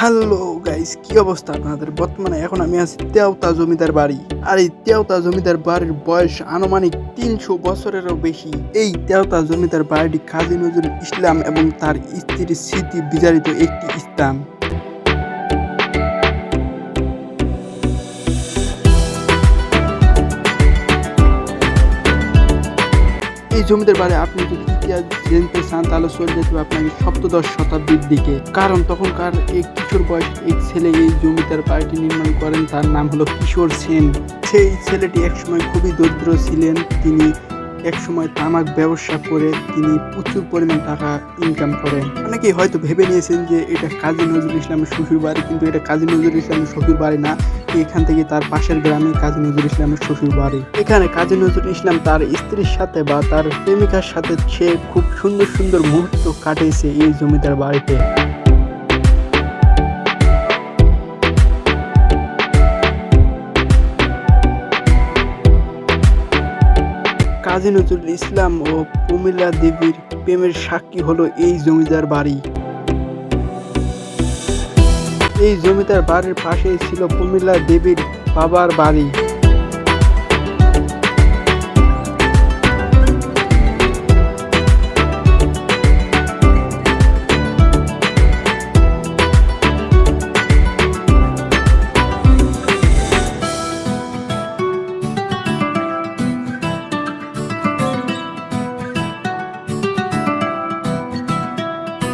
Hello guys, কি অবস্থা আপনাদের? বর্তমানে এখন আমি আছি তেওতা জমিদার বাড়ি। আর এই তেওতা জমিদার বাড়ির বয়স আনুমানিক ৩০০ বছরেরও বেশি। এই তেওতা জমিদার বাড়িটি কাজী নজরুল ইসলাম এবং তার স্ত্রীর স্মৃতি বিজড়িত একটি স্থান। এই জমিদার বাড়ি আপনি যদি ইতিহাস জানতে চান তাহলে চলে যেতে হবে আপনাকে সপ্তদশ শতাব্দীর দিকে। কারণ তখনকার এক কিশোর বয়স এক ছেলে এই জমিদার বাড়িটি নির্মাণ করেন, তার নাম হলো কিশোর সেন। সেই ছেলেটি একসময় খুবই দরিদ্র ছিলেন। তিনি একসময় তামাক ব্যবসা করে তিনি প্রচুর পরিমাণ টাকা ইনকাম করেন। অনেকেই হয়তো ভেবে নিয়েছেন যে এটা কাজী নজরুল ইসলামের শ্বশুর বাড়ি, কিন্তু এটা কাজী নজরুল ইসলামের শ্বশুর বাড়ি না। এখান থেকে তার পাশের গ্রামে কাজী নজরুল ইসলামের শ্বশুর বাড়ি। এখানে কাজী নজরুল ইসলাম তার স্ত্রীর সাথে বা তার প্রেমিকার সাথে সে খুব সুন্দর সুন্দর মুহূর্ত কাটিয়েছে এই জমিদার বাড়িতে। কাজী নজরুল ইসলাম ও প্রমীলা দেবীর প্রেমের সাক্ষী হলো এই জমিদার বাড়ি। এই জমিদার বাড়ির পাশেই ছিল প্রমীলা দেবীর বাবার বাড়ি।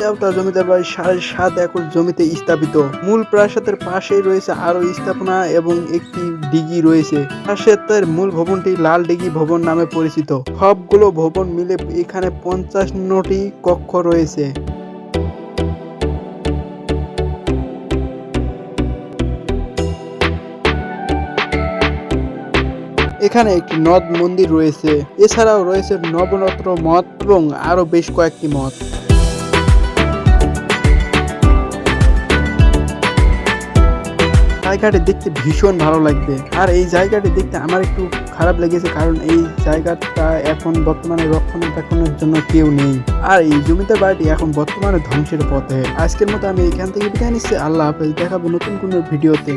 তেওতা জমিদার বাড়ি ৭.৫ একর জমিতে স্থাপিত। মূল প্রাসাদের পাশেই রয়েছে আরো স্থাপনা এবং একটি দিঘি রয়েছে। প্রাসাদের মূল ভবনটি লাল দিঘি ভবন নামে পরিচিত। সবগুলো ভবন মিলে এখানে ৫৫টি কক্ষ রয়েছে। এখানে একটি নদ মন্দির রয়েছে। এছাড়াও রয়েছে নবরত্ন মঠ এবং আরো বেশ কয়েকটি মঠ। জায়গাটি দেখতে ভীষণ ভালো লাগবে। আর এই জায়গাটি দেখতে আমার একটু খারাপ লেগেছে, কারণ এই জায়গাটা এখন বর্তমানে রক্ষণাবেক্ষণের জন্য কেউ নেই। আর এই জমিদার বাড়িটি এখন বর্তমানে ধ্বংসের পথে। আজকের মতো আমি এখান থেকে বিদায় নিচ্ছি। আল্লাহ হাফেজ। দেখাবো নতুন কোনো ভিডিওতে।